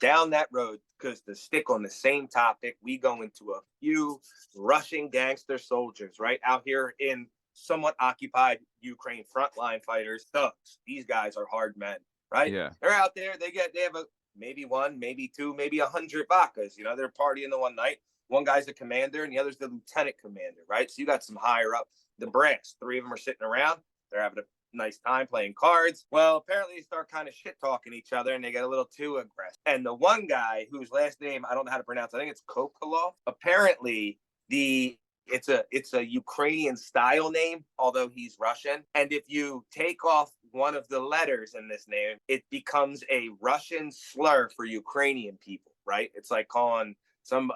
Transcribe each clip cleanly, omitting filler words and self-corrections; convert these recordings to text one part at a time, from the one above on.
down that road, because to stick on the same topic, we go into a few Russian gangster soldiers, right? Out here in somewhat occupied Ukraine, frontline fighters, thugs. These guys are hard men, right? Yeah. They're out there, they have maybe one, maybe two, maybe 100 vodkas. They're partying the one night. One guy's the commander and the other's the lieutenant commander, right? So you got some higher up, the brass. Three of them are sitting around. They're having a nice time playing cards. Well, apparently they start kind of shit talking each other and they get a little too aggressive. And the one guy whose last name I don't know how to pronounce, I think it's Kokolov. Apparently it's a Ukrainian style name, although he's Russian. And if you take off one of the letters in this name, it becomes a Russian slur for Ukrainian people, right? It's like calling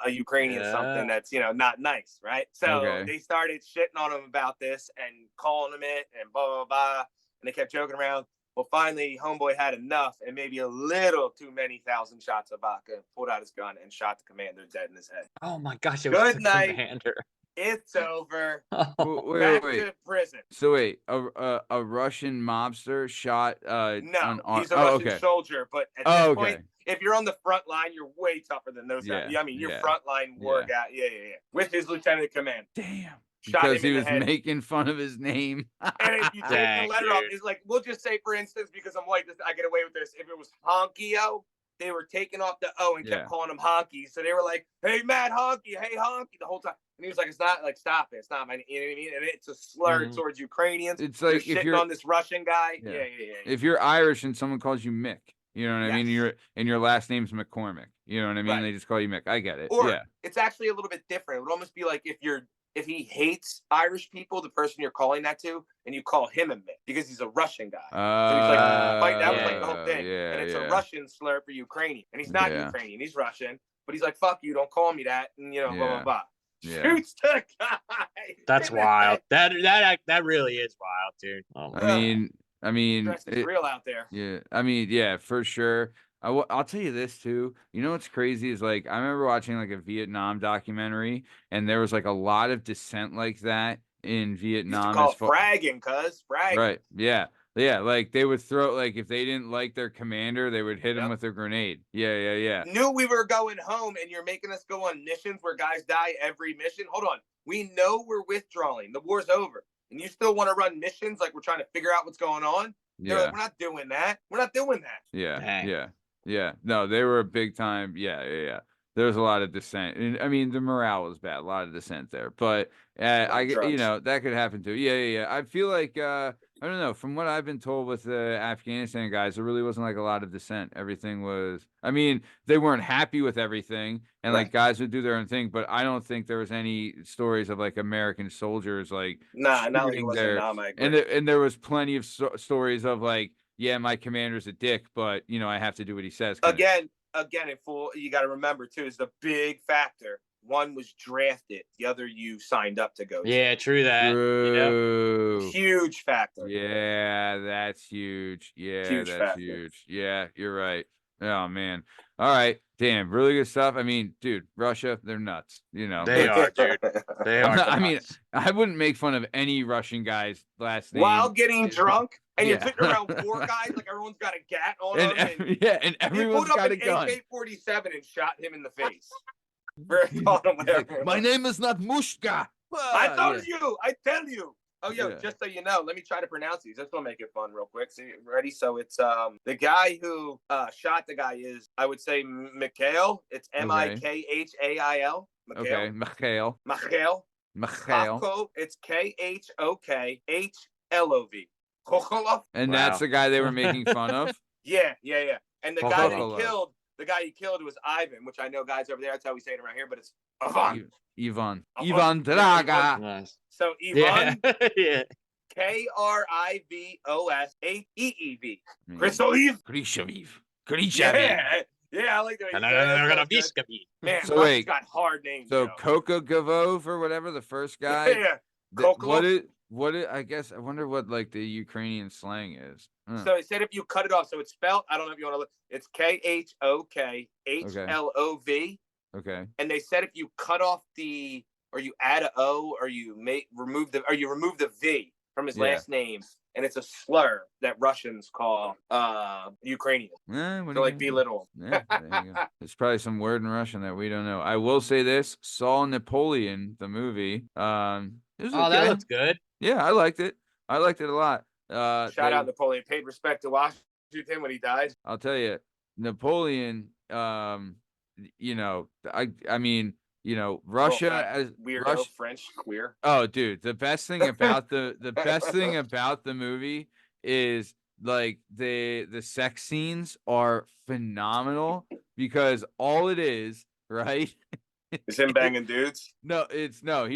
a Ukrainian something that's, not nice, right? So they started shitting on him about this and calling him it and blah, blah, blah. And they kept joking around. Well, finally, homeboy had enough and maybe a little too many 1,000 shots of vodka, pulled out his gun and shot the commander dead in his head. Oh, my gosh. It was Good the night. commander. It's over. Wait. To prison. So wait, a Russian mobster shot no, he's a Russian soldier, but at this point, if you're on the front line, you're way tougher than those guys. I mean, you're frontline war guy. Yeah. With his lieutenant command. Damn. Shot because him he was head. making fun of his name. And if you take the letter off, it's like, we'll just say, for instance, because I'm white, I get away with this. If it was Honkio, they were taking off the O and kept calling him Honky. So they were like, hey, Matt Honky, hey, Honky, the whole time. And he was like, it's not, like, stop it. It's not my, you know what I mean? And it's a slur towards Ukrainians. It's like if you're on this Russian guy. Yeah. If you're Irish and someone calls you Mick, you know what I mean? And your last name's McCormick. You know what I mean? Right. They just call you Mick. I get it. Or it's actually a little bit different. It would almost be like if he hates Irish people, the person you're calling that to, and you call him a Mick because he's a Russian guy. So he's like, that was like the whole thing. And it's a Russian slur for Ukrainian. And he's not Ukrainian, he's Russian. But he's like, fuck you, don't call me that. And, blah, blah, blah. Yeah. Shoots the guy. That's wild. That really is wild, dude. Oh, I mean, it's real out there. Yeah. I mean, yeah, for sure. I'll tell you this too. You know what's crazy is like I remember watching like a Vietnam documentary, and there was like a lot of dissent like that in Vietnam. Used to call it fragging, fragging. Right. Yeah. Like they would throw, like if they didn't like their commander, they would hit him with a grenade. Yeah. Knew we were going home, and you're making us go on missions where guys die every mission. Hold on. We know we're withdrawing. The war's over, and you still want to run missions like we're trying to figure out what's going on. Yeah. Like, we're not doing that. We're not doing that. Yeah. No, they were big time. Yeah. There was a lot of dissent. And, I mean, the morale was bad. A lot of dissent there. But that could happen too. Yeah. I feel like I don't know. From what I've been told with the Afghanistan guys, there really wasn't like a lot of dissent. Everything was. I mean, they weren't happy with everything, and like guys would do their own thing. But I don't think there was any stories of like American soldiers like not there. And there was plenty of stories of like, yeah, my commander's a dick, but I have to do what he says. Again, in full, you got to remember too is the big factor. One was drafted, the other you signed up to go. Yeah, true that. True. Huge factor. Yeah, that's huge. Yeah, that's factor. huge. Yeah, you're right. Oh man. All right. Damn, really good stuff. I mean, dude, Russia, they're nuts. They are, dude. They are. I mean, I wouldn't make fun of any Russian guy's last name while getting drunk. And you're sitting around four guys, like everyone's got a gat on them. And everyone's got a gun. AK-47 and shot him in the face. My name is not Mushka. I told you. I tell you. Oh, just so you know, let me try to pronounce these. This will make it fun real quick. So, ready? So it's the guy who shot the guy is, I would say, Mikhail. It's Mikhail. Okay, Mikhail. It's Khoklov. Kokolov. And that's the guy they were making fun of? Yeah. And the guy he killed was Ivan, which I know guys over there, that's how we say it around here, but it's Ivan. Ivan Draga. Nice. So Ivan, yeah. Krivosheev. Krishaviv. Yeah, I like that. Man, so wait, got hard names. So Kokogavov or whatever, the first guy. Yeah. I guess I wonder what like the Ukrainian slang is. So he said if you cut it off, so it's spelled, I don't know if you want to look, it's Khoklhov. Okay. And they said if you cut off or you add a O or you remove the V from his Yeah. last name, and it's a slur that Russians call Ukrainian What are to you like gonna do? belittle. Yeah, there you go. There's probably some word in Russian that we don't know. I will say this: saw Napoleon, the movie. It was Oh, okay. that looks good. Yeah, I liked it. I liked it a lot. Shout out Napoleon. Paid respect to Washington when he died. I'll tell you, Napoleon. You know, I mean, you know, Russia as weirdo, French, queer. Oh, dude, the best thing about the best thing about the movie is like the sex scenes are phenomenal because all it is, right? Is him banging dudes? No, he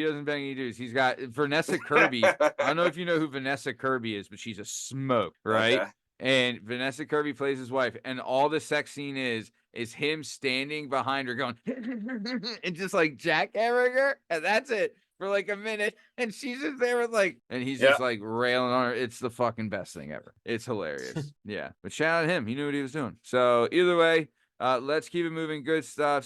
doesn't bang any dudes. He's got Vanessa Kirby. I don't know if you know who Vanessa Kirby is, but she's a smoke, right? Okay. And Vanessa Kirby plays his wife, and all the sex scene is him standing behind her going and just like jackhammering her, and that's it for like a minute. And she's just there with like, and he's just like railing on her. It's the fucking best thing ever. It's hilarious. Yeah. But shout out to him. He knew what he was doing. So either way, let's keep it moving. Good stuff.